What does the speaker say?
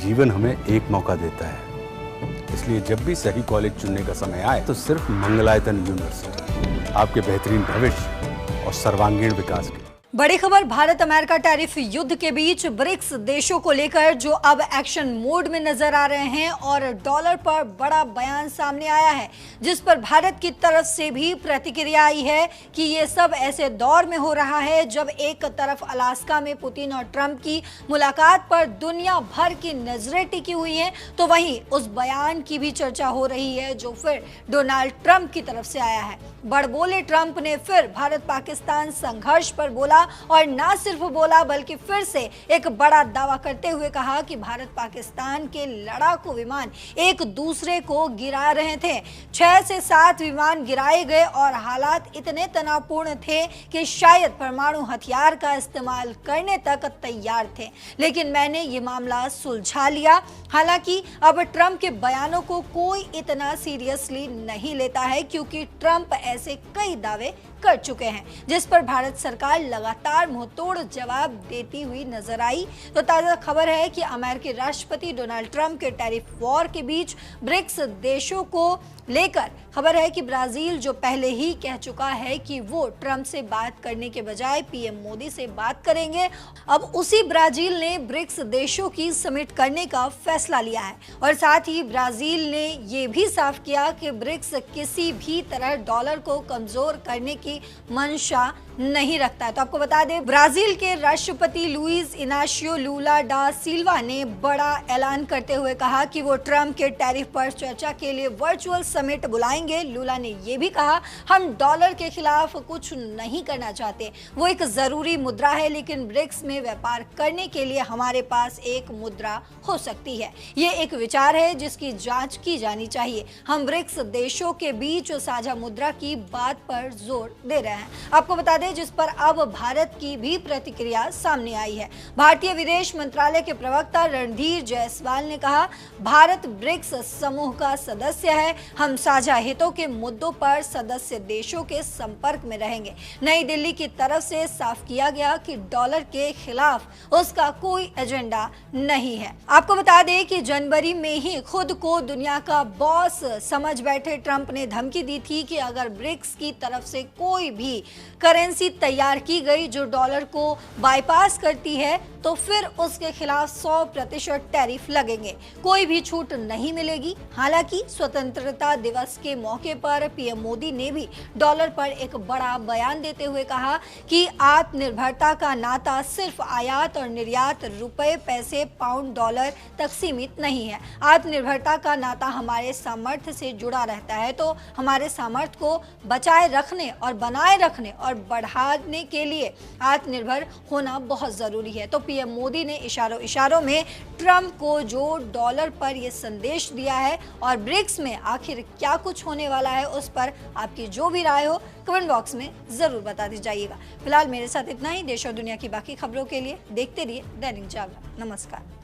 जीवन हमें एक मौका देता है, इसलिए जब भी सही कॉलेज चुनने का समय आए तो सिर्फ मंगलायतन यूनिवर्सिटी आपके बेहतरीन भविष्य और सर्वांगीण विकास के। बड़ी खबर भारत अमेरिका टैरिफ युद्ध के बीच ब्रिक्स देशों को लेकर जो अब एक्शन मोड में नजर आ रहे हैं और डॉलर पर बड़ा बयान सामने आया है, जिस पर भारत की तरफ से भी प्रतिक्रिया आई है कि ये सब ऐसे दौर में हो रहा है जब एक तरफ अलास्का में पुतिन और ट्रंप की मुलाकात पर दुनिया भर की नजरें टिकी हुई हैं, तो वहीं उस बयान की भी चर्चा हो रही है जो फिर डोनाल्ड ट्रंप की तरफ से आया है। बड़बोले ट्रंप ने फिर भारत पाकिस्तान संघर्ष पर बोला और ना सिर्फ बोला बल्कि फिर से एक बड़ा दावा करते हुए कहा कि भारत पाकिस्तान के लड़ाकू विमान एक दूसरे को गिरा रहे थे। 6 से 7 विमान गिराए गए और हालात इतने तनावपूर्ण थे कि शायद परमाणु हथियार का इस्तेमाल करने तक तैयार थे, लेकिन मैंने ये मामला सुलझा लिया। हालांकि अब ट्रंप के बयानों को कोई इतना सीरियसली नहीं लेता है क्योंकि ट्रंप ऐसे कई दावे कर चुके हैं जिस पर भारत सरकार लगातार मुंहतोड़ जवाब देती हुई नजर आई। तो ताजा खबर है कि अमेरिकी राष्ट्रपति डोनाल्ड ट्रंप के टैरिफ वॉर के बीच ब्रिक्स देशों को लेकर खबर है कि ब्राजील जो पहले ही कह चुका है कि वो ट्रंप से बात करने के बजाय पीएम मोदी से बात करेंगे, अब उसी ब्राजील ने ब्रिक्स देशों की समिट करने का फैसला लिया है और साथ ही ब्राजील ने ये भी साफ किया कि ब्रिक्स किसी भी तरह डॉलर को कमजोर करने की मंशा नहीं रखता है। तो आपको बता दें, ब्राजील के राष्ट्रपति लुइस इनाशियो लूला डा सिल्वा ने बड़ा ऐलान करते हुए कहा कि वो ट्रंप के टैरिफ पर चर्चा के लिए वर्चुअल समिट बुलाएंगे। लूला ने यह भी कहा, हम डॉलर के खिलाफ कुछ नहीं करना चाहते, वो एक जरूरी मुद्रा है, लेकिन ब्रिक्स में व्यापार करने के लिए हमारे पास एक मुद्रा हो सकती है। ये एक विचार है जिसकी जांच की जानी चाहिए। हम ब्रिक्स देशों के बीच साझा मुद्रा की बात पर जोर दे रहे हैं। आपको बता दें, जिस पर अब भारत की भी प्रतिक्रिया सामने आई है। भारतीय विदेश मंत्रालय के प्रवक्ता रणधीर जायसवाल ने कहा, भारत ब्रिक्स समूह का सदस्य है, हम साझा हितों के मुद्दों पर सदस्य देशों के संपर्क में रहेंगे। नई दिल्ली की तरफ से साफ किया गया कि डॉलर के खिलाफ उसका कोई एजेंडा नहीं है। आपको बता दें कि जनवरी में ही खुद को दुनिया का बॉस समझ बैठे ट्रंप ने धमकी दी थी कि अगर ब्रिक्स की तरफ से कोई भी करेंसी तैयार की गई जो डॉलर को बाईपास करती है तो फिर उसके खिलाफ 100% टैरिफ लगेंगे, कोई भी छूट नहीं मिलेगी। हालांकि स्वतंत्रता दिवस के मौके पर पीएम मोदी ने भी डॉलर पर एक बड़ा बयान देते हुए कहा कि आत्मनिर्भरता का नाता सिर्फ आयात और निर्यात, रुपए, पैसे, पाउंड, डॉलर तक सीमित नहीं है। आत्मनिर्भरता का नाता हमारे सामर्थ्य से जुड़ा रहता है, तो हमारे सामर्थ्य को बचाए रखने और बनाए रखने और बढ़ाने के लिए आत्मनिर्भर होना बहुत जरूरी है। तो पीएम मोदी ने इशारों में ट्रंप को जो डॉलर पर यह संदेश दिया है और ब्रिक्स में आखिर क्या कुछ होने वाला है, उस पर आपकी जो भी राय हो कमेंट बॉक्स में जरूर बता दी जाइएगा। फिलहाल मेरे साथ इतना ही। देश और दुनिया की बाकी खबरों के लिए देखते रहिए दैनिक जागरण। नमस्कार।